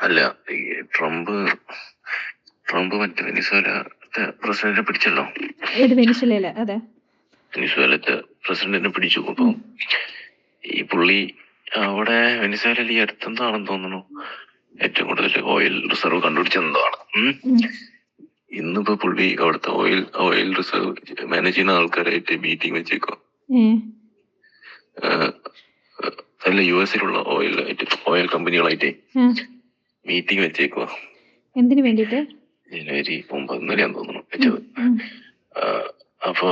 അല്ല, ഈ Trump Trump മറ്റേ വെനിസ്വേലത്തെ പ്രസിഡന്റിനെ പിടിച്ചല്ലോ. വെനിസ്വേല, അതെ, വെനിസ്വേലത്തെ പ്രസിഡന്റിനെ പിടിച്ചു. അപ്പൊ ഈ പുള്ളി അവിടെ വെനിസ്വേലയിൽ ഈ അടുത്തെന്താണെന്ന് തോന്നുന്നു ഏറ്റവും കൂടുതൽ ഓയിൽ റിസർവ് കണ്ടുപിടിച്ചെന്താണ്. ഇന്നിപ്പോ പുള്ളി അവിടുത്തെ ഓയിൽ റിസർവ് മാനേജ് ചെയ്യുന്ന ആൾക്കാരായിട്ട് മീറ്റിംഗ് വെച്ചേക്കോ. അല്ല, യുഎസിലുള്ള ഓയിൽ കമ്പനികളായിട്ട് മീറ്റിംഗ് വെച്ചേക്കുവാ. എന്തിനു വേണ്ടിട്ട്? ജനുവരി 9 തോന്നുന്നു വെച്ചത്. അപ്പൊ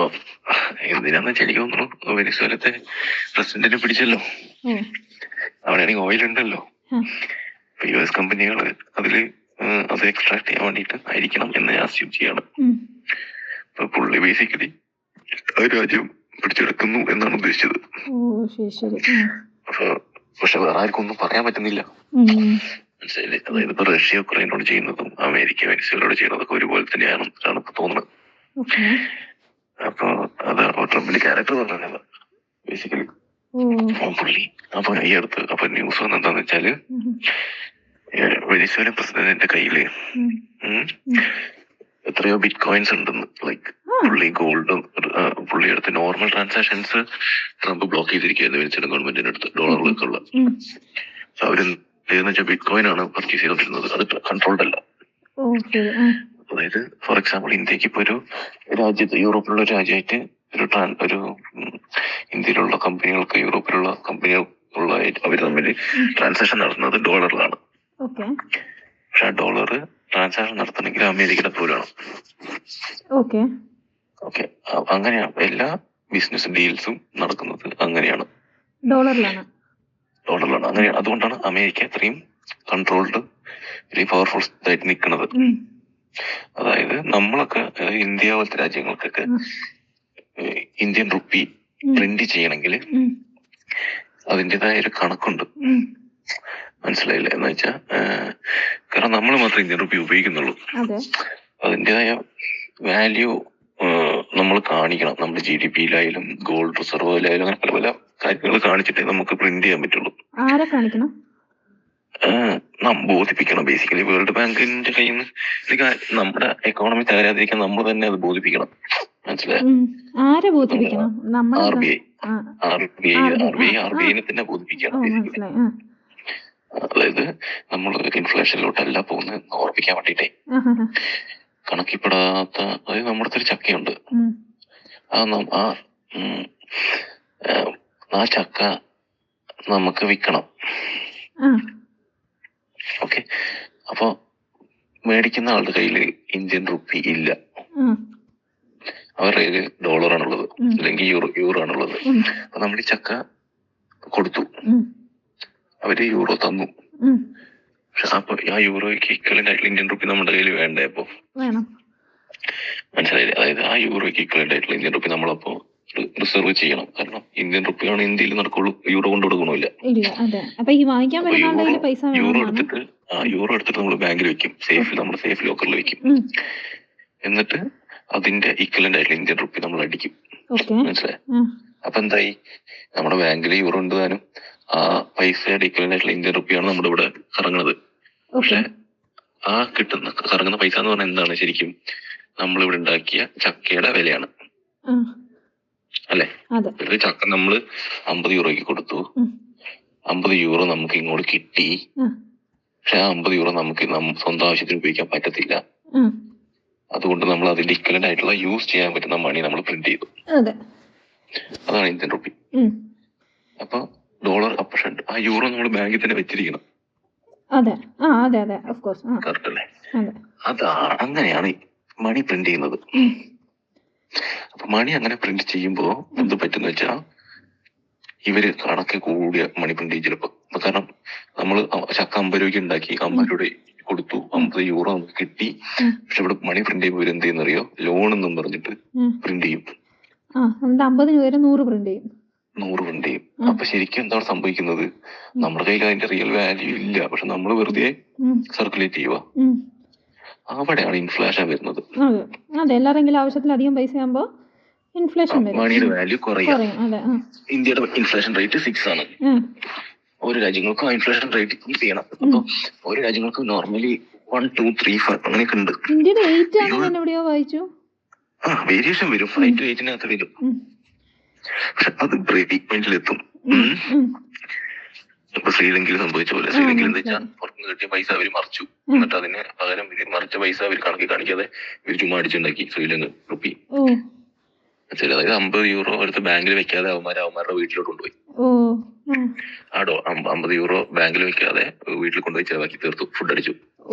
എന്തിനാന്ന് വെച്ചാൽ എനിക്ക് തോന്നുന്നു വെനിസ്വേലത്തെ പ്രസിഡന്റിനെ പിടിച്ചല്ലോ, അവിടെയാണെങ്കിൽ ഓയിൽ ഉണ്ടല്ലോ. അപ്പൊ യുഎസ് കമ്പനികള് അത് എക്സ്ട്രാക്ട് ചെയ്യാൻ വേണ്ടിട്ട് ആയിരിക്കണം എന്ന് അസ്യൂം ചെയ്യണം. അപ്പൊ പുള്ളി ബേസിക്കലി ആ രാജ്യം പിടിച്ചെടുക്കുന്നു എന്നാണ് ഉദ്ദേശിച്ചത്. അപ്പൊ പക്ഷെ വേറെ ആർക്കും ഒന്നും പറയാൻ പറ്റുന്നില്ല, മനസ്സിലായില്ലേ? അതായത് ഇപ്പൊ റഷ്യ യുക്രൈനോട് ചെയ്യുന്നതും അമേരിക്ക വെനിസ്വേലയോട് ചെയ്യുന്നതൊക്കെ ഒരുപോലെ തന്നെയാണ് ഇപ്പൊ തോന്നുന്നത്. അപ്പൊ അതാണ് ട്രംപിന്റെ ക്യാരക്ടർ പറഞ്ഞത് ബേസിക്കലി. പുള്ളി അപ്പൊ ഈ അടുത്ത് അപ്പൊ ന്യൂസ് വന്നത് എന്താന്ന് വെച്ചാല് വെനിസ്വേല പ്രസിഡന്റിന്റെ കയ്യില് എത്രയോ ബിറ്റ് കോയിൻസ് ഉണ്ടെന്ന്. ലൈക്ക് പുള്ളി ഗോൾഡ്, പുള്ളി അടുത്ത് നോർമൽ ട്രാൻസാക്ഷൻസ് ട്രംപ് ബ്ലോക്ക് ചെയ്തിരിക്കുകയായിരുന്നു വെനിസ്വേലൻ ഗവൺമെന്റിന്റെ അടുത്ത് ഡോളറിലൊക്കെ ഉള്ള. അവര് വെച്ചാൽ ബിറ്റ് കോയിൻ ആണ് പർച്ചേസ് ചെയ്തോണ്ടിരുന്നത്, അത് കൺട്രോൾഡ് അല്ല. അതായത് ഫോർ എക്സാമ്പിൾ ഇന്ത്യക്ക് ഇപ്പൊ ഒരു രാജ്യത്ത്, യൂറോപ്പിലുള്ള ഒരു രാജ്യമായിട്ട് ഒരു ഇന്ത്യയിലുള്ള കമ്പനികൾക്ക് യൂറോപ്പിലുള്ള കമ്പനികളുള്ള അവർ തമ്മിൽ ട്രാൻസാക്ഷൻ നടത്തുന്നത് ഡോളറിലാണ്. പക്ഷെ ആ ഡോളർ ട്രാൻസാക്ഷൻ നടത്തണമെങ്കിൽ അമേരിക്കയുടെ അപ്രൂവൽ വേണം. ഓക്കെ, അങ്ങനെയാണ് എല്ലാ ബിസിനസ് ഡീൽസും നടക്കുന്നത്, അങ്ങനെയാണ് ഡോളറിലാണ്. അങ്ങനെയാണ്. അതുകൊണ്ടാണ് അമേരിക്ക ഇത്രയും കൺട്രോൾഡ്, വെരി പവർഫുൾ ആയിട്ട് നിൽക്കുന്നത്. അതായത് നമ്മളൊക്കെ, ഇന്ത്യ പോലത്തെ രാജ്യങ്ങൾക്കൊക്കെ ഇന്ത്യൻ റുപ്പി പ്രിന്റ് ചെയ്യണമെങ്കിൽ അതിൻ്റെതായ ഒരു കണക്കുണ്ട്, മനസ്സിലായില്ല? എന്ന് വെച്ചാ കാരണം നമ്മൾ മാത്രമേ ഇന്ത്യൻ റുപ്പി ഉപയോഗിക്കുന്നുള്ളൂ. അതിൻ്റെതായ വാല്യൂ നമ്മൾ കാണിക്കണം. നമ്മുടെ GDP-യിലായാലും ഗോൾഡ് റിസർവിലായാലും അങ്ങനെ പല പല കാര്യങ്ങൾ കാണിച്ചിട്ടേ നമുക്ക് പ്രിന്റ് ചെയ്യാൻ പറ്റുള്ളൂ. ബോധിപ്പിക്കണം. ബേസിക്കലി വേൾഡ് ബാങ്കിന്റെ കയ്യിൽ നിന്ന് നമ്മുടെ എക്കോണമി തകരാതിരിക്കാൻ നമ്മൾ തന്നെ അത് ബോധിപ്പിക്കണം, മനസ്സിലായോ? RBI തന്നെ ബോധിപ്പിക്കണം. അതായത് നമ്മൾ ഇൻഫ്ലേഷനിലോട്ടല്ല പോകുന്നത് ഓർപ്പിക്കാൻ വേണ്ടിട്ടേ. കണക്കിപ്പെടാത്ത, അതായത് നമ്മുടെ അടുത്തൊരു ചക്കയുണ്ട്, ആ ചക്ക നമുക്ക് വിൽക്കണം. ഓക്കെ, അപ്പൊ മേടിക്കുന്ന ആളുടെ കയ്യില് ഇന്ത്യൻ റുപ്പി ഇല്ല, അവരുടെ കയ്യില് ഡോളറാണുള്ളത്, അല്ലെങ്കിൽ യൂറോ ആണുള്ളത്. അപ്പൊ നമ്മൾ ഈ ചക്ക കൊടുത്തു, അവര് യൂറോ തന്നു. പക്ഷെ അപ്പൊ ആ യൂറോയ്ക്ക് ഇക്വലന്റ് ആയിട്ടുള്ള ഇന്ത്യൻ റുപ്പി നമ്മുടെ കയ്യിൽ വേണ്ടേ? അപ്പൊ മനസ്സിലായില്ലേ? അതായത് ആ യൂറോയ്ക്ക് ഇക്വലന്റ് ആയിട്ടുള്ള ഇന്ത്യൻ റുപ്പി നമ്മളപ്പോ റിസർവ് ചെയ്യണം. കാരണം ഇന്ത്യൻ റുപ്പിയാണ് ഇന്ത്യയിൽ നടക്കുള്ളൂ, യൂറോ കൊണ്ട് കൊടുക്കണമില്ല. യൂറോ എടുത്തിട്ട് നമ്മൾ ബാങ്കിൽ വെക്കും, നമ്മുടെ സേഫ് ലോക്കറിൽ വെക്കും. എന്നിട്ട് അതിന്റെ ഇക്വലന്റ് ആയിട്ടുള്ള ഇന്ത്യൻ റുപ്പി നമ്മൾ അടിക്കും, മനസ്സിലായി? അപ്പൊ എന്തായി? നമ്മുടെ ബാങ്കിൽ യൂറോ ഉണ്ട് താനും, ആ പൈസയുടെ ഇക്വലന്റ് ആയിട്ടുള്ള ഇന്ത്യൻ റുപ്പിയാണ് നമ്മുടെ ഇവിടെ കറങ്ങുന്നത്. പക്ഷെ ആ കറങ്ങുന്ന പൈസ എന്ന് പറഞ്ഞാൽ എന്താണ്? ശരിക്കും നമ്മളിവിടെ ഉണ്ടാക്കിയ ചക്കയുടെ വിലയാണ്, അല്ലെ? ഒരു ചക്ക നമ്മള് 50 യൂറോയ്ക്ക് കൊടുത്തു, 50 യൂറോ നമുക്ക് ഇങ്ങോട്ട് കിട്ടി. പക്ഷെ ആ 50 യൂറോ നമുക്ക് സ്വന്തം ആവശ്യത്തിന് ഉപയോഗിക്കാൻ പറ്റത്തില്ല. അതുകൊണ്ട് നമ്മൾ അതിന്റെ ഇക്വലന്റ് ആയിട്ടുള്ള യൂസ് ചെയ്യാൻ പറ്റുന്ന മണി നമ്മൾ പ്രിന്റ് ചെയ്തു. അതാണ് ഇന്ത്യൻ റുപ്പി. അപ്പൊ ഡോളർ, പക്ഷെ ആ യൂറോ നമ്മൾ ബാങ്കിൽ തന്നെ വെച്ചിരിക്കണം. കറക്റ്റ് അല്ലേ? അങ്ങനെയാണ് മണി പ്രിന്റ് ചെയ്യുന്നത്. അപ്പൊ മണി അങ്ങനെ പ്രിന്റ് ചെയ്യുമ്പോ എന്ത് പറ്റുന്ന വെച്ചാ ഇവര് കണക്ക് കൂടിയ മണി പ്രിന്റ് ചെയ്യും ചിലപ്പോ. കാരണം നമ്മള് ചക്ക 50 രൂപയ്ക്ക് ഉണ്ടാക്കി, 50 രൂപ കൊടുത്തു, 50 യൂറോ നമുക്ക് കിട്ടി. പക്ഷെ ഇവിടെ മണി പ്രിന്റ് ചെയ്യുമ്പോൾ ഇവരെന്ത് ചെയ്യുന്നറിയോ? ലോൺ എന്നും പറഞ്ഞിട്ട് പ്രിന്റ് ചെയ്യും. 100 പ്രിന്റ് ചെയ്യും. അപ്പൊ ശരിക്കും എന്താണ് സംഭവിക്കുന്നത്? നമ്മുടെ കയ്യിൽ അതിന്റെ റിയൽ വാല്യൂ ഇല്ല, പക്ഷെ നമ്മൾ വെറുതെ സർക്കുലേറ്റ് ചെയ്യുക. അവിടെയാണ് ഇൻഫ്ലേഷൻ വരുന്നത്. എല്ലാരെങ്കിലും ആവശ്യത്തിലധികം പൈസ ആകുമ്പോ ഇൻഫ്ലേഷൻ വരും, മണിയുടെ വാല്യൂ കുറയും. ഇന്ത്യയുടെ ഇൻഫ്ലേഷൻ റേറ്റ് 6 ആണ്. ഓരോ രാജ്യങ്ങൾക്കും ഇൻഫ്ലേഷൻ റേറ്റ് കീപ്പ് ചെയ്യണം. അപ്പൊ ഓരോ രാജ്യങ്ങൾക്കും നോർമലി 1, 2, 3, 4 അങ്ങനെയൊക്കെ ഉണ്ട്. ഇന്ത്യയുടെ 8 ആണെന്ന് എവിടെയോ വായിച്ചു. വേരിയേഷൻ വരും, 5 to 8 വരും. പക്ഷെ അത് ബ്രേക്കിംഗ് പോയിന്റിലെത്തും. ഇപ്പൊ ശ്രീലങ്കയിൽ സംഭവിച്ച പോലെ, ശ്രീലങ്കയിൽ എന്താ വെച്ചാൽ പുറത്തുനിന്ന് കിട്ടിയ പൈസ അവർ മറിച്ചു, എന്നിട്ട് അതിന് പകരം മറിച്ച പൈസ അവർ കണക്കി കാണിക്കാതെ ഇവർ ചുമ്മാ അടിച്ചുണ്ടാക്കി ശ്രീലങ്ക റുപ്പി. അതായത് 50 യൂറോ എടുത്ത് ബാങ്കിൽ വെക്കാതെ അവന്മാരുടെ വീട്ടിലോട്ട് കൊണ്ടുപോയി. ആ 50 യൂറോ ബാങ്കിൽ വെക്കാതെ വീട്ടിൽ കൊണ്ടുപോയി ചെലവാക്കി തീർത്തു, ഫുഡ് അടിച്ചു.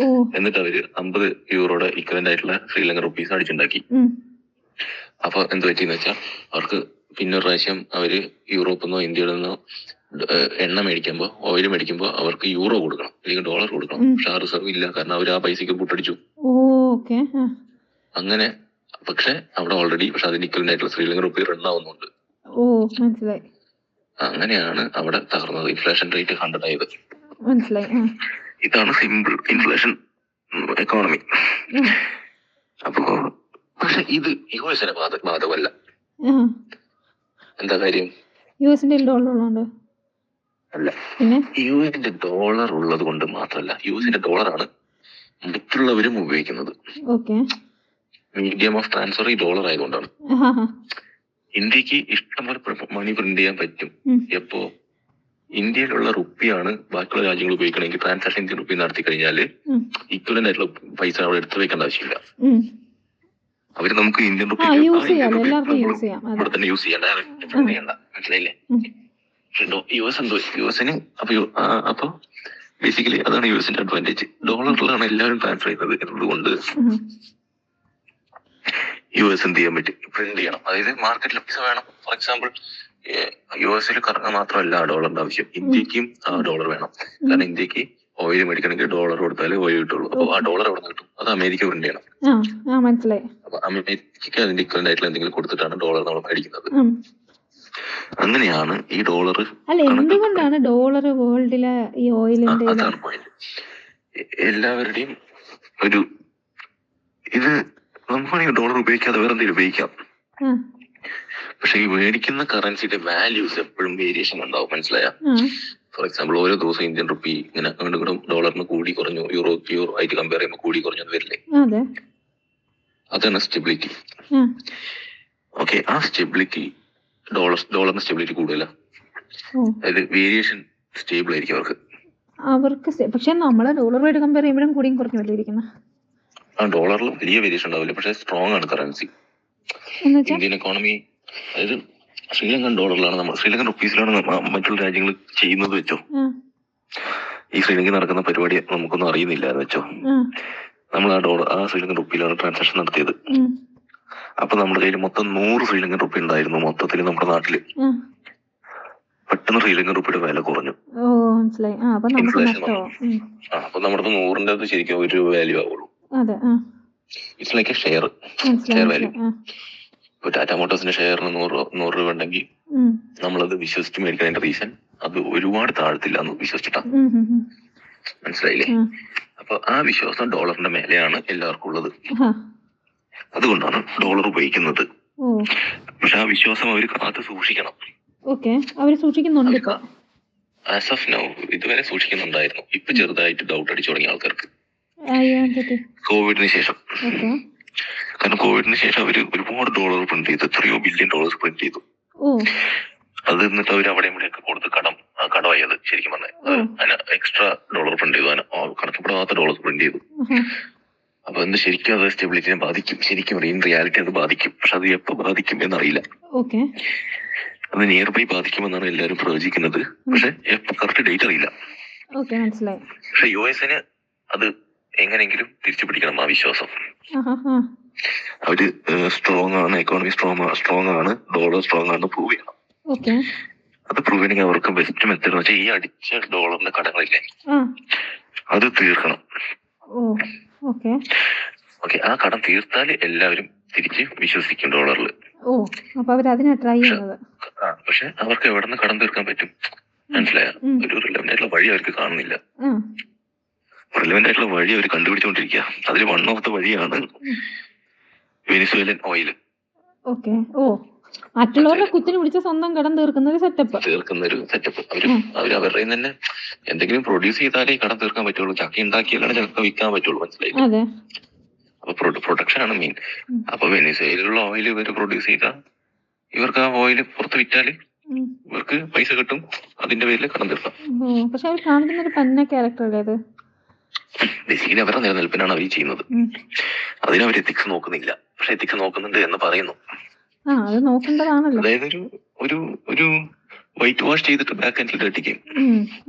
എന്നിട്ട് അവര് 50 യൂറോയുടെ ഇക്വലന്റ് ആയിട്ടുള്ള ശ്രീലങ്ക റുപ്പീസ് അടിച്ചുണ്ടാക്കി. അപ്പൊ എന്ത് പറ്റിയെന്ന് വെച്ചാൽ അവർക്ക് പിന്നൊരു പ്രാവശ്യം അവര് യൂറോപ്പിൽ നിന്നോ ഇന്ത്യയിൽ നിന്നോ എണ്ണ മേടിക്കുമ്പോ, ഓയിൽ മേടിക്കുമ്പോ അവർക്ക് യൂറോ കൊടുക്കണം, അല്ലെങ്കിൽ ഡോളർ കൊടുക്കണം. പക്ഷെ ആ റിസർവ് ഇല്ല, കാരണം അവർ ആ പൈസക്ക് പുട്ടടിച്ചു. അങ്ങനെ പക്ഷെ അവിടെ ഓൾറെഡി പക്ഷെ അതിന് ഇക്വലന്റ് ആയിട്ടുള്ള ശ്രീലങ്ക റുപ്പി റൺ ആവുന്നുണ്ട്. അങ്ങനെയാണ് അവിടെ തകർന്നത്, ഇൻഫ്ലേഷൻ റേറ്റ് 100 ആയത്. ഇതാണ് സിമ്പിൾ ഇൻഫ്ലേഷൻ എക്കോണമി. അപ്പോ പക്ഷെ ഇത് യുഎസിനെ ബാധകമല്ല. എന്താ കാര്യം? യുഎസിന്റെ ഡോളർ അല്ല, യുഎസിന്റെ ഡോളർ ഉള്ളത് കൊണ്ട് മാത്രമല്ല, യുഎസിന്റെ ഡോളറാണ് മറ്റുള്ളവരും ഉപയോഗിക്കുന്നത്. മീഡിയം ഓഫ് ട്രാൻസ്ഫർ ഈ ഡോളർ ആയതുകൊണ്ടാണ്. ഇന്ത്യക്ക് ഇഷ്ടംപോലെ മണി പ്രിന്റ് ചെയ്യാൻ പറ്റും. എപ്പോ ഇന്ത്യയിലുള്ള റുപ്പിയാണ് ബാക്കിയുള്ള രാജ്യങ്ങൾ ഉപയോഗിക്കണമെങ്കിൽ ട്രാൻസാക്ഷൻ ഇന്ത്യൻ റുപ്പി നടത്തി കഴിഞ്ഞാല് ഇക്വലന്റ് ആയിട്ടുള്ള പൈസ അവിടെ എടുത്തു വെക്കേണ്ട ആവശ്യമില്ല. അവര് നമുക്ക് ഇന്ത്യൻ റുപ്പി ഇവിടെ തന്നെ യൂസ് ചെയ്യണ്ട, ചെയ്യണ്ട, മനസ്സിലായില്ലേ? യുഎസിന് അപ്പൊ ബേസിക്കലി അതാണ് യുഎസിന്റെ അഡ്വാൻറ്റേജ്. ഡോളറിലാണ് എല്ലാവരും ട്രാൻസ്ഫർ ചെയ്യുന്നത് എന്നതുകൊണ്ട് യുഎസ് എന്ത് ചെയ്യാൻ പറ്റും, പ്രിന്റ് ചെയ്യണം. അതായത് മാർക്കറ്റിൽ പൈസ വേണം. ഫോർ എക്സാമ്പിൾ യുഎസിൽ കറങ്ങാൻ മാത്രമല്ല ഡോളറിന്റെ ആവശ്യം, ഇന്ത്യക്കും ആ ഡോളർ വേണം. കാരണം ഇന്ത്യക്ക് ഓയിൽ മേടിക്കണമെങ്കിൽ ഡോളർ കൊടുത്താലേ ഓയിൽ കിട്ടുള്ളൂ. അപ്പൊ ആ ഡോളർ എവിടെ നിന്ന് കിട്ടും? അത് അമേരിക്ക പ്രിന്റ് ചെയ്യണം. അപ്പൊ അമേരിക്കക്ക് അതിന്റെ ഇക്വലന്റ് ആയിട്ടുള്ള എന്തെങ്കിലും കൊടുത്തിട്ടാണ് ഡോളർ നമ്മൾ മേടിക്കുന്നത്. അങ്ങനെയാണ് ഈ ഡോളർ. എന്തുകൊണ്ടാണ് ഡോളർ വേൾഡിലെ ഈ ഓയിലിന്റെ? അതാണ് പോയിന്റ്. എല്ലാവരുടെയും ഒരു ഇത് നമുക്ക് ഡോളർ ഉപയോഗിക്കാതെ വേറെ എന്തെങ്കിലും ഉപയോഗിക്കാം. പക്ഷെ ഈ മേടിക്കുന്ന കറൻസിയുടെ വാല്യൂസ് എപ്പോഴും വേരിയേഷൻ ഉണ്ടാവും, മനസ്സിലായ? ഫോർ എക്സാമ്പിൾ ഓരോ ദിവസം ഇന്ത്യൻ റുപ്പി ഇങ്ങനെ വീണ്ടും ഡോളറിന് കൂടി കുറഞ്ഞു, യൂറോ ആയിട്ട് കമ്പയർ ചെയ്യുമ്പോൾ കൂടി കുറഞ്ഞു വരില്ലേ? അതാണ് സ്റ്റെബിലിറ്റി. ഓക്കെ, ആ സ്റ്റെബിലിറ്റി ഡോളറിന് സ്റ്റെബിലിറ്റി കൂടുതല. അതായത് വേരിയേഷൻ സ്റ്റേബിൾ ആയിരിക്കും അവർക്ക്. പക്ഷെ നമ്മളെ ഡോളറുമായിട്ട് കമ്പയർ ചെയ്യുമ്പോഴും കൂടിയും കുറഞ്ഞല്ലേ ഇരിക്കുന്നത്? ആ ഡോളറിൽ വലിയ വേരിയേഷൻ ഉണ്ടാവില്ല, പക്ഷെ സ്ട്രോങ് ആണ് കറൻസി. ഇന്ത്യൻ എക്കോണമി അതായത് ശ്രീലങ്കൻ ഡോളറിലാണ് നമ്മൾ, ശ്രീലങ്കൻ റുപ്പീസിലാണ് മറ്റുള്ള രാജ്യങ്ങൾ ചെയ്യുന്നത് വെച്ചോ. ഈ ശ്രീലങ്കയിൽ നടക്കുന്ന പരിപാടി നമുക്കൊന്നും അറിയുന്നില്ല എന്ന് വെച്ചോ. നമ്മൾ ആ ശ്രീലങ്കൻ റുപ്പിയിലാണ് ട്രാൻസാക്ഷൻ നടത്തിയത്. അപ്പൊ നമ്മുടെ കയ്യിൽ മൊത്തം 100 ശ്രീലങ്കൻ റുപ്പി ഉണ്ടായിരുന്നു മൊത്തത്തിൽ നമ്മുടെ നാട്ടില്. പെട്ടെന്ന് ശ്രീലങ്കൻ റുപ്പിയുടെ വില കുറഞ്ഞു, ഇൻഫ്ലേഷൻ വന്നു. അപ്പൊ നമ്മുടെ 100ന്റെ ശരിക്കും ഒരു വാല്യൂ ആവുള്ളൂ. It's like A share value. ഇപ്പൊ ടാറ്റ മോട്ടോഴ്സിന്റെ ഷെയറിന് 100 രൂപ ഉണ്ടെങ്കിൽ നമ്മളത് വിശ്വസിച്ച് മേടിക്കുന്നതിന്റെ റീസൺ അത് ഒരുപാട് താഴത്തില്ല എന്ന് വിശ്വസിച്ചിട്ടാ, മനസ്സിലായില്ലേ? അപ്പൊ ആ വിശ്വാസം ഡോളറിന്റെ മേലെയാണ് എല്ലാവർക്കും ഉള്ളത്. അതുകൊണ്ടാണ് ഡോളർ ഉപയോഗിക്കുന്നത്. പക്ഷെ ആ വിശ്വാസം അവർ കാത്ത് സൂക്ഷിക്കണം. ആസ് ഓഫ് നൗ ഇതുവരെ സൂക്ഷിക്കുന്നുണ്ടായിരുന്നു. ഇപ്പൊ ചെറുതായിട്ട് ഡൗട്ട് അടിച്ചു തുടങ്ങിയ ആൾക്കാർക്ക് കോവിഡിന് ശേഷം. കാരണം കോവിഡിന് ശേഷം അവര് ഒരുപാട് ഡോളർ പ്രിന്റ് ചെയ്തു, എത്രയോ ബില്യൺ ഡോളേഴ്സ് പ്രിന്റ് ചെയ്തു. അത് എന്നിട്ട് അവർ അവിടെ ഇവിടെയൊക്കെ കൊടുത്ത് കടമായി. അത് ശരിക്കും പറഞ്ഞാൽ എക്സ്ട്രാ ഡോളർ പ്രിന്റ് ചെയ്തു, കണക്കപ്പെടാത്ത ഡോളേഴ്സ് പ്രിന്റ് ചെയ്തു. അപ്പൊ എന്ത് ശരിക്കും അത് സ്റ്റെബിലിറ്റിനെ ബാധിക്കും. ശരിക്കും ഇൻ റിയാലിറ്റി അത് ബാധിക്കും. പക്ഷെ അത് എപ്പോ ബാധിക്കും എന്നറിയില്ല. അത് നിയർ ബൈ ബാധിക്കുമെന്നാണ് എല്ലാവരും പ്രവചിക്കുന്നത്. പക്ഷെ എപ്പോ കറക്റ്റ് ഡേറ്റ് അറിയില്ല. പക്ഷെ യുഎസിന് അത് എങ്ങനെയെങ്കിലും തിരിച്ചു പിടിക്കണം ആ വിശ്വാസം. അവര് സ്ട്രോങ് ആണ്, എക്കോണമി സ്ട്രോങ് ആണ്, ഡോളർ സ്ട്രോങ് ആണ് പ്രൂവ് ചെയ്യണം. അത് പ്രൂവ് ചെയ്യണമെങ്കിൽ അവർക്ക് ബെസ്റ്റ് മെത്തേഡ് എന്ന് വെച്ചാൽ ഈ അടിച്ച ഡോളറിന്റെ കടങ്ങളില്ലേ അത് തീർക്കണം. ഓക്കെ, ആ കടം തീർത്താൽ എല്ലാവരും തിരിച്ച് വിശ്വസിക്കും ഡോളറിൽ. പക്ഷെ അവർക്ക് എവിടെ നിന്ന് കടം തീർക്കാൻ പറ്റും, മനസ്സിലായ? ഒരു റിലവന്റ് ആയിട്ടുള്ള വഴി അവർക്ക് കാണുന്നില്ല. റിലവന്റ് ആയിട്ടുള്ള വഴി അവർ കണ്ടുപിടിച്ചുകൊണ്ടിരിക്കുക. അതിൽ വൺ ഓഫ് ദ വഴിയാണ് വെനിസ്വേലൻ ഓയിൽ. മറ്റുള്ളവരുടെ കുത്തിന് പിടിച്ച സ്വന്തം കടം തീർക്കുന്ന ഒരു സെറ്റപ്പ്. അവര് അവരുടെ തന്നെ എന്തെങ്കിലും പ്രൊഡ്യൂസ് ചെയ്താലേ കടം തീർക്കാൻ പറ്റുള്ളൂ. ചക്ക ഉണ്ടാക്കിയാലാണ് ചക്ക വിൽക്കാൻ പറ്റുള്ളൂ, മനസ്സിലായില്ലേ? അപ്പൊ പ്രൊഡക്ഷൻ ആണ് മെയിൻ. അപ്പൊ വെനിസ്വേലയിലുള്ള ഓയിൽ ഇവര് പ്രൊഡ്യൂസ് ചെയ്താൽ ഇവർക്ക് ആ ഓയിൽ പുറത്ത് വിറ്റാല് ഇവർക്ക് പൈസ കിട്ടും, അതിന്റെ പേരിൽ കടം തീർക്കാം. പക്ഷെ അവർ കാണിക്കുന്ന ഒരു പന്ന ക്യാരക്ടർ അല്ലേ അത്? ബേസിക്കലി അവരുടെ നിലനിൽപ്പിനാണ് അവർ ചെയ്യുന്നത്. അതിന് അവർ എത്തിക്സ് നോക്കുന്നില്ല, പക്ഷെ എത്തിക്സ് നോക്കുന്നുണ്ട് എന്ന് പറയുന്നു. അത് നോക്കേണ്ടതാണല്ലോ. അതായത് ഒരു ഒരു വൈറ്റ് വാഷ് ചെയ്തിട്ട് ബാക്ക് എൻഡിൽ ഡേർട്ടി ഗെയിം.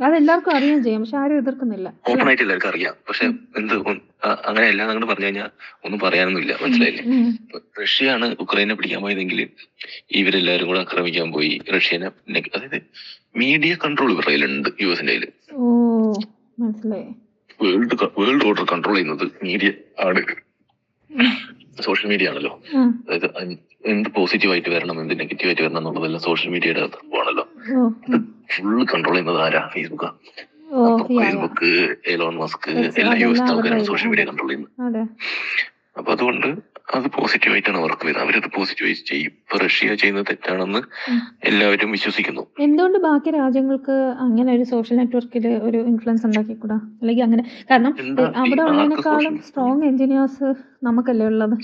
അതെല്ലാവർക്കും അറിയാൻ ചെയ്യും, പക്ഷെ ആരും എതിർക്കുന്നില്ല. ഓപ്പൺ ആയിട്ട് എല്ലാവർക്കും അറിയാം, പക്ഷെ എന്ത് അങ്ങനെ എല്ലാം അങ്ങോട്ട് പറഞ്ഞു കഴിഞ്ഞാൽ ഒന്നും പറയാനൊന്നുമില്ല, മനസ്സിലായില്ലേ? റഷ്യയാണ് ഉക്രൈനെ പിടിക്കാൻ പോയതെങ്കിൽ ഇവരെല്ലാരും കൂടെ ആക്രമിക്കാൻ പോയി റഷ്യനെ. അതായത് മീഡിയ കൺട്രോൾ ഇവരുടെ കയ്യിലുണ്ട്, യുഎസിന്റെ കയ്യില്. വേൾഡ് ഓർഡർ കൺട്രോൾ ചെയ്യുന്നത് മീഡിയ ആണ്, സോഷ്യൽ മീഡിയ ആണല്ലോ. അതായത് എന്ത് പോസിറ്റീവായിട്ട് വരണം, എന്ത് നെഗറ്റീവായിട്ട് വരണം എന്നുള്ളതെല്ലാം സോഷ്യൽ മീഡിയയുടെ ആണല്ലോ. ഫുള്ള് കൺട്രോൾ ചെയ്യുന്നത് ആരാ? ഫേസ്ബുക്കാ. ഫേസ്ബുക്ക്, എലോൺ മസ്ക്, എല്ലാ യുഎസ് ആൾക്കാരാണ് സോഷ്യൽ മീഡിയ കൺട്രോൾ ചെയ്യുന്നത്. അപ്പൊ അതുകൊണ്ട് അത് പോസിറ്റീവായിട്ടാണ് അവർക്ക് വരുന്നത്. അവരത് പോസിറ്റീവായിട്ട് ചെയ്യും. ഇപ്പൊ റഷ്യ ചെയ്യുന്നത് തെറ്റാണെന്ന് എല്ലാവരും വിശ്വസിക്കുന്നു. എന്തുകൊണ്ട് ബാക്കി രാജ്യങ്ങൾക്ക് അങ്ങനെ ഒരു സോഷ്യൽ നെറ്റ്വർക്കിൽ ഒരു ഇൻഫ്ലുവൻസ് ഉണ്ടാക്കിക്കൂടാ? അല്ലെങ്കിൽ അങ്ങനെ, കാരണം അവിടെ ഉള്ളതിനേക്കാളും സ്ട്രോങ് എഞ്ചിനീയേഴ്സ് നമുക്കല്ലേ ഉള്ളത്?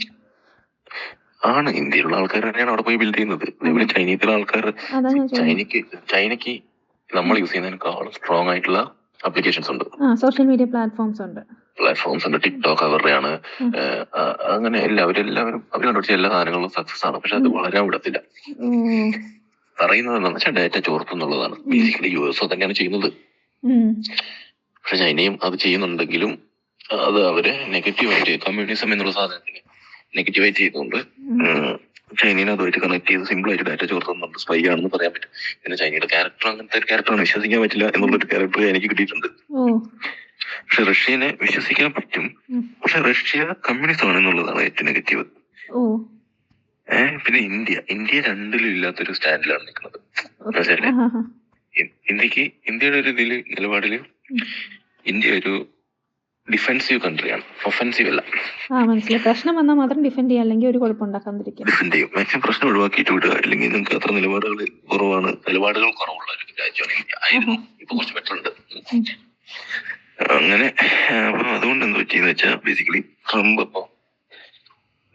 ആണ്, ഇന്ത്യയിലുള്ള ആൾക്കാർ തന്നെയാണ് അവിടെ പോയി ബിൽഡ് ചെയ്യുന്നത്. അതേപോലെ ചൈനയിലെ ആൾക്കാർ, ചൈനയ്ക്ക് നമ്മൾ യൂസ് ചെയ്യുന്നതിനേക്കാളും സ്ട്രോങ് ആയിട്ടുള്ള ആപ്ലിക്കേഷൻസ് ഉണ്ട്, സോഷ്യൽ മീഡിയ പ്ലാറ്റ്ഫോംസ് ഉണ്ട്. ടിക്ടോക്ക് അവരുടെയാണ്. അങ്ങനെ എല്ലാവരും അവർ കണ്ടുപിടിച്ച എല്ലാ സാധനങ്ങളും സക്സസ് ആണ്. പക്ഷെ അത് വളരാൻ വിടത്തില്ല. പറയുന്നത് എന്താണെന്ന് വെച്ചാൽ ഡാറ്റ ചോർത്തുന്നുള്ളതാണ്. ബേസിക്കലി യുഎസ് തന്നെയാണ് ചെയ്യുന്നത്. പക്ഷെ ചൈനയും അത് ചെയ്യുന്നുണ്ടെങ്കിലും അത് അവര് നെഗറ്റീവായിട്ട്, കമ്മ്യൂണിസം എന്നുള്ള സാധനത്തിന് നെഗറ്റീവായിട്ട് ചെയ്തുകൊണ്ട് ചൈനയെ അതുമായിട്ട് കണക്ട് ചെയ്ത് സിമ്പിൾ ആയിട്ട് ഡാറ്റ ചോർത്തുന്നുണ്ട്. സ്പൈ ആണെന്ന് പറയാൻ പറ്റും. പിന്നെ ചൈനയുടെ ക്യാരക്ടർ അങ്ങനത്തെ ഒരു ക്യാരക്ടറാണ്, വിശ്വസിക്കാൻ പറ്റില്ല എന്നുള്ളൊരു ക്യാരക്ടർ എനിക്ക് കിട്ടിയിട്ടുണ്ട്. പക്ഷെ റഷ്യനെ വിശ്വസിക്കാൻ പറ്റും, പക്ഷെ റഷ്യ കമ്മ്യൂണിസം ആണെന്നുള്ളതാണ് ഏറ്റവും നെഗറ്റീവ്. പിന്നെ ഇന്ത്യ രണ്ടിലും ഇല്ലാത്തൊരു സ്റ്റാൻഡിലാണ് നിൽക്കുന്നത്, മനസ്സിലല്ലേ? ഇന്ത്യയുടെ ഒരു നിലപാടില് ഇന്ത്യ ഒരു ഡിഫെൻസീവ് കൺട്രിയാണ്, ഒഫെൻസീവ് അല്ല. പ്രശ്നം വന്നാൽ മാത്രം ഡിഫെൻഡ് ചെയ്യാം, അല്ലെങ്കിൽ ഒരു കുഴപ്പമുണ്ടാക്കാതിരിക്കും. ഡിഫെൻഡ് ചെയ്യും, മാക്സിമം പ്രശ്നം ഒഴിവാക്കിയിട്ട് വിടുക. അല്ലെങ്കിൽ നിങ്ങൾക്ക് അത്ര നിലപാടുകൾ കുറവുള്ള ഒരു രാജ്യമാണ് ഇന്ത്യ. ആയിരുന്നു, ഇപ്പൊ കുറച്ച് ബെറ്റർ ഉണ്ട്. അങ്ങനെ അപ്പൊ അതുകൊണ്ട് എന്ത് പറ്റിയെന്ന് വെച്ചാൽ ബേസിക്കലി ട്രംപ് ഇപ്പൊ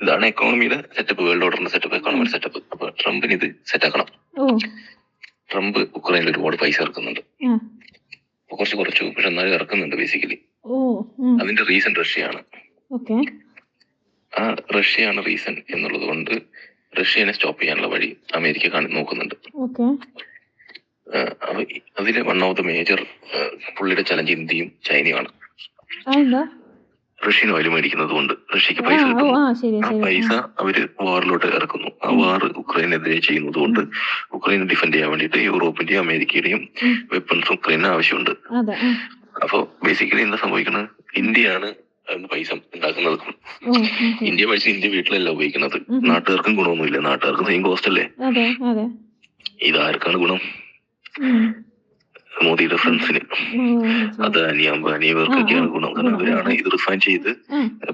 ഇതാണ് എക്കോണമിയുടെ സെറ്റപ്പ്, വേൾഡ് ഓർഡറിന്റെ സെറ്റപ്പ്, എക്കോണമിയുടെ സെറ്റപ്പ്. അപ്പൊ ട്രംപിന് ഇത് സെറ്റ് ആക്കണം. ട്രംപ് ഉക്രൈനിൽ ഒരുപാട് പൈസ ഇറക്കുന്നുണ്ട്, കുറച്ചു പക്ഷെ എന്നാലും ഇറക്കുന്നുണ്ട് ബേസിക്കലി. അതിന്റെ റീസൺ റഷ്യയാണ്. ആ റഷ്യയാണ് റീസൺ എന്നുള്ളത് കൊണ്ട് റഷ്യനെ സ്റ്റോപ്പ് ചെയ്യാനുള്ള വഴി അമേരിക്ക നോക്കുന്നുണ്ട്. അതിലെ വൺ ഓഫ് ദ മേജർ പുള്ളിയുടെ ചലഞ്ച് ഇന്ത്യയും ചൈനയുമാണ്. റഷ്യൻ ഓയിൽ മേടിക്കുന്നത് കൊണ്ട് റഷ്യക്ക് പൈസ കിട്ടുന്നു. ആ പൈസ അവര് വാറിലോട്ട് ഇറക്കുന്നു. ആ വാർ ഉക്രൈനെതിരെ ചെയ്യുന്നത് കൊണ്ട് ഉക്രൈനെ ഡിഫെൻഡ് ചെയ്യാൻ വേണ്ടിയിട്ട് യൂറോപ്പിന്റെയും അമേരിക്കയുടെയും വെപ്പൺസ് ഉക്രൈന് ആവശ്യമുണ്ട്. അപ്പൊ ബേസിക്കലി എന്താ സംഭവിക്കുന്നത്? ഇന്ത്യയാണ് പൈസ ഉണ്ടാക്കുന്നത്. ഇന്ത്യ പൈസ ഇന്ത്യ വീട്ടിലല്ല ഉപയോഗിക്കുന്നത്. നാട്ടുകാർക്കും ഗുണമൊന്നുമില്ല, നാട്ടുകാർക്ക് സെയിം കോസ്റ്റ് അല്ലേ. ഇതാർക്കാണ് ഗുണം? മോദിയുടെ ഫ്രണ്ട്സിന്, അദാനി, അംബാനി, ഇവർക്കൊക്കെയാണ് ഗുണം. കാരണം ഇവരാണ് ഇത് റിഫൈൻ ചെയ്ത്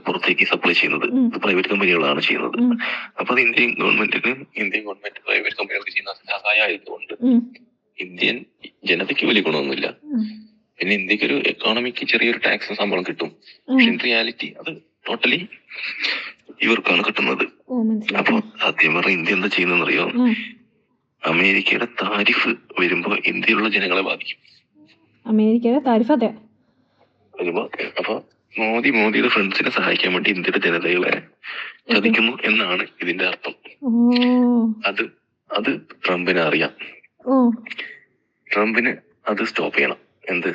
പുറത്തേക്ക് സപ്ലൈ ചെയ്യുന്നത്. ഇത് പ്രൈവറ്റ് കമ്പനികളാണ് ചെയ്യുന്നത്. അപ്പൊ അത് ഇന്ത്യൻ ഗവൺമെന്റ് പ്രൈവറ്റ് കമ്പനികൾക്ക് ചെയ്യുന്ന സഹായമായതുകൊണ്ട് ഇന്ത്യൻ ജനതയ്ക്ക് വലിയ ഗുണമൊന്നുമില്ല. പിന്നെ ഇന്ത്യക്ക് ഒരു എക്കോണമിക്ക് ചെറിയൊരു ടാക്സ് ശമ്പളം കിട്ടും. പക്ഷെ ഇൻ റിയാലിറ്റി അത് ടോട്ടലി ഇവർക്കാണ് കിട്ടുന്നത്. അപ്പൊ സത്യം പറഞ്ഞ ഇന്ത്യ എന്താ ചെയ്യുന്നറിയോ? അമേരിക്കയുടെ താരിഫ് വരുമ്പോ ഇന്ത്യയിലുള്ള ജനങ്ങളെ ബാധിക്കും. അമേരിക്കയുടെ താരിഫ് വരുമ്പോ അപ്പൊ മോദിയുടെ ഫ്രണ്ട്സിനെ സഹായിക്കാൻ വേണ്ടി ഇന്ത്യയുടെ ജനതകളെ ചതിക്കുന്നു എന്നാണ് ഇതിന്റെ അർത്ഥം. അത് ട്രംപിന് അറിയാം. ട്രംപിന് അത് സ്റ്റോപ്പ് ചെയ്യണം. എന്ത്?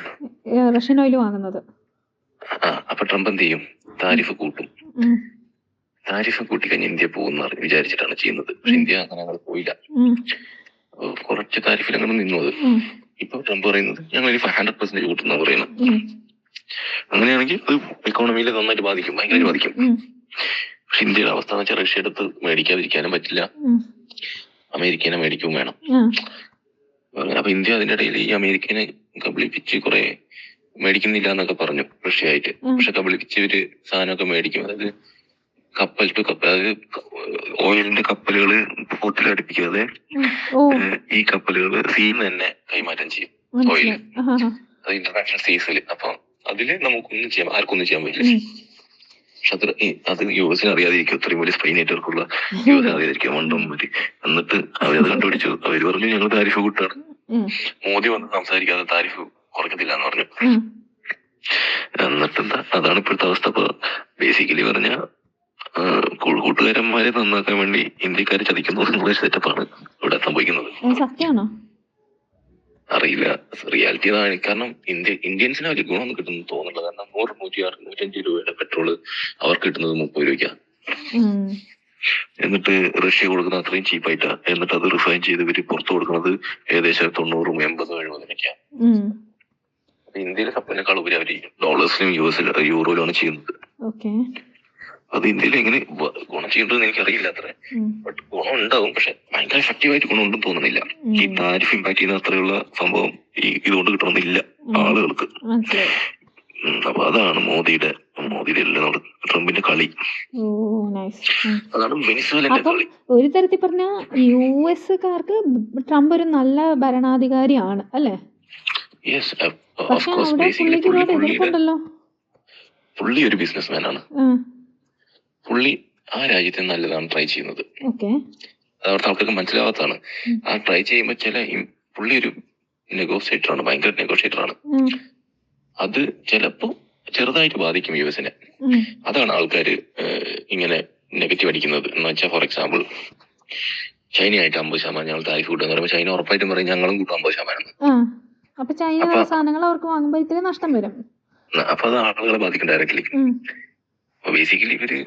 റഷ്യൻ ഓയിൽ വാങ്ങുന്നത്. അപ്പൊ ട്രംപ് എന്ത് ചെയ്യും? താരിഫ് കൂട്ടും. താരിഫ് കൂട്ടിക്കഴിഞ്ഞ് ഇന്ത്യ പോകുന്ന വിചാരിച്ചിട്ടാണ് ചെയ്യുന്നത്. പക്ഷെ ഇന്ത്യ അങ്ങനെ പോയില്ല. കുറച്ച് താരിഫിൽ അങ്ങനെ നിന്നു. അത് ഇപ്പൊ ട്രംപ് പറയുന്നത് ഞങ്ങൾ 100% കൂട്ടുന്ന പറയുന്നത്. അങ്ങനെയാണെങ്കിൽ അത് എക്കോണമിയിൽ നന്നായിട്ട് ബാധിക്കും, ഭയങ്കരമായിട്ട് ബാധിക്കും. പക്ഷെ ഇന്ത്യയുടെ അവസ്ഥ എന്ന് വെച്ചാൽ റഷ്യ അടുത്ത് മേടിക്കാതിരിക്കാനും പറ്റില്ല, അമേരിക്കനെ മേടിക്കുകയും വേണം. അപ്പൊ ഇന്ത്യ അതിന്റെ ഇടയിൽ ഈ അമേരിക്കനെ കബളിപ്പിച്ച് കുറെ മേടിക്കുന്നില്ല എന്നൊക്കെ പറഞ്ഞു റഷ്യ ആയിട്ട്. പക്ഷെ കബളിപ്പിച്ച് ഇവര് സാധനമൊക്കെ മേടിക്കും. അതായത് കപ്പൽ ടു കപ്പൽ, അതായത് ഓയിലിന്റെ കപ്പലുകള് പോർട്ടിൽ അടുപ്പിക്കാതെ ഈ കപ്പലുകൾ സീന്ന് തന്നെ കൈമാറ്റം ചെയ്യും ഓയിൽ. അത് ഇന്റർനാഷണൽ സീസിൽ. അപ്പൊ അതില് നമുക്കൊന്നും ചെയ്യാം, ആർക്കൊന്നും ചെയ്യാൻ പറ്റില്ല. പക്ഷെ അത് യുഎസിന് അറിയാതിരിക്കും, അത്രയും വലിയ സ്പൈ നെറ്റ്വർക്കുള്ള യുഎസിന് അറിയാതിരിക്കും മണ്ടം മതി. എന്നിട്ട് അവരത് കണ്ടുപിടിച്ചു. അവര് പറഞ്ഞു ഞങ്ങൾ താരിഫ് കൂട്ടാണ്. മോദി വന്ന് സംസാരിക്കാതെ താരിഫ് കുറയ്ക്കത്തില്ല എന്ന് പറഞ്ഞു. എന്നിട്ടെന്താ, അതാണ് ഇപ്പോഴത്തെ അവസ്ഥ. അപ്പൊ ബേസിക്കലി പറഞ്ഞ കൂട്ടുകാരന്മാരെ നന്നാക്കാൻ വേണ്ടി ഇന്ത്യക്കാരെ ചതിക്കുന്നു എന്നുള്ള സെറ്റപ്പാണ് ഇവിടെ സംഭവിക്കുന്നത്. അറിയില്ല, റിയാലിറ്റി അതാണ്. കാരണം ഇന്ത്യൻസിന് വലിയ ഗുണമൊന്നും കിട്ടുന്നു തോന്നുന്നില്ല. കാരണം 100-106-105 രൂപയുടെ പെട്രോള് അവർക്ക് കിട്ടുന്നത് 30 രൂപയ്ക്കാണ്. എന്നിട്ട് റഷ്യ കൊടുക്കുന്ന അത്രയും ചീപ്പായിട്ടാ. എന്നിട്ട് അത് റിഫൈൻ ചെയ്ത് ഇവര് പുറത്ത് കൊടുക്കുന്നത് ഏകദേശം 90, 80, 70 അപ്പൊ ഇന്ത്യയിലെ സപ്ലൈനേക്കാൾ ഉപരി അവര് ഡോളേഴ്സിലും യൂറോയിലാണ് ചെയ്യുന്നത്. അത് ഇന്ത്യയിൽ എങ്ങനെ ഗുണം ചെയ്യേണ്ടതെന്ന് എനിക്കറിയില്ല അത്ര. ബട്ട് ഗുണം ഉണ്ടാവും, പക്ഷെ ഭയങ്കര എഫക്റ്റീവായിട്ട് ഗുണം ഉണ്ടെന്ന് തോന്നുന്നില്ല. ഈ താരിഫ് ഇമ്പാക്ട് ചെയ്യുന്ന അത്രയുള്ള സംഭവം ഇതുകൊണ്ട് കിട്ടണമെന്നില്ല ആളുകൾക്ക്. അപ്പൊ അതാണ് മോദിയുടെ എല്ലാം ട്രംപിന്റെ കളി. അതാണ് വെനിസ്വേലന്റെ കളി. ഒരു തരത്തിൽ പറഞ്ഞ യുഎസ്കാർക്ക് ട്രംപ് ഒരു നല്ല ഭരണാധികാരിയാണ് അല്ലേ? പക്ഷെ അവിടെ പുള്ളിക്ക് ഒരുപാട് എതിർപ്പുണ്ടല്ലോ. പുള്ളി ഒരു ബിസിനസ്മാൻ ആണ്. പുള്ളി ആ രാജ്യത്തെ നല്ലതാണ് ട്രൈ ചെയ്യുന്നത്. അത് അവിടുത്തെ ആൾക്കാർക്ക് മനസ്സിലാവാത്തതാണ്. ആ ട്രൈ ചെയ്യുമ്പോൾ പുള്ളി ഒരു നെഗോഷിയേറ്റർ ആണ്, ഭയങ്കര നെഗോഷിയേറ്റർ ആണ്. അത് ചിലപ്പോ ചെറുതായിട്ട് ബാധിക്കും യുഎസിനെ. അതാണ് ആൾക്കാര് ഇങ്ങനെ നെഗറ്റീവ് അടിക്കുന്നത്. എന്ന് വെച്ചാൽ ഫോർ എക്സാമ്പിൾ ചൈനയായിട്ട് 50% ഞങ്ങൾ താരിഫ് കൂട്ടുക എന്ന് പറയുമ്പോൾ ചൈന ഉറപ്പായിട്ടും പറയും ഞങ്ങളും കൂട്ടും 50%. അപ്പൊ ചൈന സാധനങ്ങൾ അവർക്ക് വാങ്ങുമ്പോൾ ഇത്തിരി നഷ്ടം വരും. അപ്പൊ അത് ആളുകളെ ബാധിക്കും ഡയറക്ട്ലി. അപ്പൊ ബേസിക്കലി ഇവര്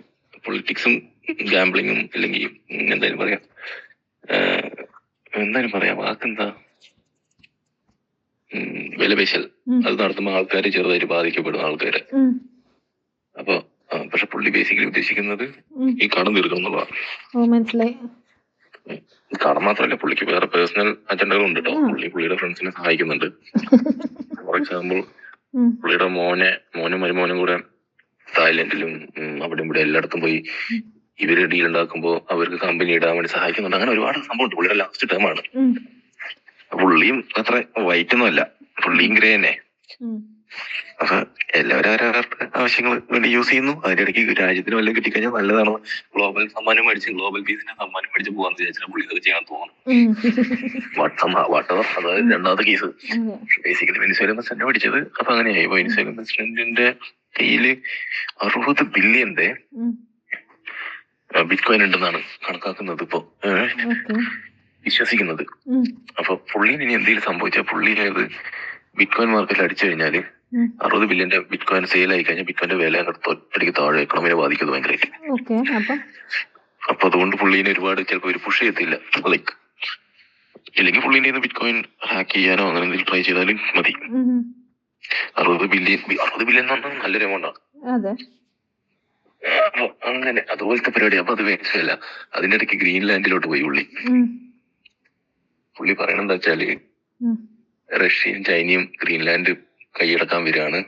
പൊളിറ്റിക്സും ഗാംബ്ലിങ്ങും അല്ലെങ്കിൽ എന്തായാലും പറയാം വാക്കെന്താ, വിലപേശൽ, അത് നടത്തുമ്പോൾ ആൾക്കാര് ചെറുതായിട്ട് ബാധിക്കപ്പെടുന്ന ആൾക്കാര്. അപ്പൊ പക്ഷെ പുള്ളി ബേസിക്കലി ഉദ്ദേശിക്കുന്നത് ഈ കടം തീർക്കണം എന്നുള്ളതാണ്. കടം മാത്രമല്ല, പുള്ളിക്ക് വേറെ പേഴ്സണൽ അജണ്ടകൾ ഉണ്ട് കേട്ടോ. പുള്ളിയുടെ ഫ്രണ്ട്സിനെ സഹായിക്കുന്നുണ്ട്. ഫോർ എക്സാമ്പിൾ പുള്ളിയുടെ മോനും മരുമോനും കൂടെ തായ്ലൻഡിലും അവിടെ ഇവിടെ എല്ലായിടത്തും പോയി ഇവര് ഡീൽ ഉണ്ടാക്കുമ്പോ അവർക്ക് കമ്പനി ഇടാൻ വേണ്ടി സഹായിക്കുന്നുണ്ട്. അങ്ങനെ ഒരുപാട് സംഭവം. പുള്ളിയുടെ ലാസ്റ്റ് ടേം ആണ്. പുള്ളിയും അത്ര വൈറ്റ് ഒന്നും അല്ല, പുള്ളിയും ഗ്രേ തന്നെ. അപ്പൊ എല്ലാവരും അവരവരുടെ ആവശ്യങ്ങൾ വേണ്ടി യൂസ് ചെയ്യുന്നു. അതിനിടയ്ക്ക് രാജ്യത്തിന് വല്ലതും കിട്ടിക്കഴിഞ്ഞാൽ നല്ലതാണ്. ഗ്ലോബൽ സമ്മാനം മേടിച്ച് ഗ്ലോബൽ പീസിന്റെ സമ്മാനം മേടിച്ച് പോകാന്ന് വിചാരിച്ചാൽ പുള്ളി ഇതൊക്കെ ചെയ്യാൻ തോന്നുന്നു. അതായത് രണ്ടാമത്തെ കേസ്. ബേസിക്കലി വെനിസ്വേലൻ പ്രസിഡന്റ് പിടിച്ചത്. അപ്പൊ അങ്ങനെയായി. വെനിസ്വേലൻ പ്രസിഡന്റിന്റെ കയ്യില് 60 ബില്യന്റെ ബിറ്റ്കോയിൻ ഉണ്ടെന്നാണ് കണക്കാക്കുന്നത് ഇപ്പൊ, വിശ്വസിക്കുന്നത്. അപ്പൊ പുള്ളിന് ഇനി എന്തെങ്കിലും സംഭവിച്ചാൽ പുള്ളി അത് ബിറ്റ്കോയിൻ മാർക്കറ്റിൽ അടിച്ചു കഴിഞ്ഞാല് 60 ബില്യന്റെ ബിറ്റ്കോയിൻ സെയിൽ ആയി കഴിഞ്ഞാൽ ബിറ്റ്കോയിന്റെ വില ഒറ്റയ്ക്ക് താഴെ എക്കണോമിനെ ബാധിക്കുന്നത് ഭയങ്കരമായിട്ട്. അപ്പൊ അതുകൊണ്ട് പുള്ളിനെ ഒരുപാട് ചിലപ്പോൾ ഒരു പുഷ് ചെയ്യത്തില്ല. ലൈക്ക് ഇല്ലെങ്കിൽ പുള്ളിന്റെ ബിറ്റ്കോയിൻ ഹാക്ക് ചെയ്യാനോ അങ്ങനെ എന്തെങ്കിലും ട്രൈ ചെയ്താലും മതി. 60 ബില്യൺ എന്ന് പറഞ്ഞാൽ നല്ലൊരു എമൗണ്ട് ആണ്. അങ്ങനെ അതുപോലത്തെ പരിപാടി. അപ്പൊ അത് വേണ്ടല്ല. അതിന്റെ ഇടയ്ക്ക് ഗ്രീൻലാൻഡിലോട്ട് പോയി പുള്ളി പറയണെന്താ വെച്ചാല് റഷ്യയും ചൈനയും ഗ്രീൻലാൻഡ് കൈയടക്കാൻ വരികയാണ്.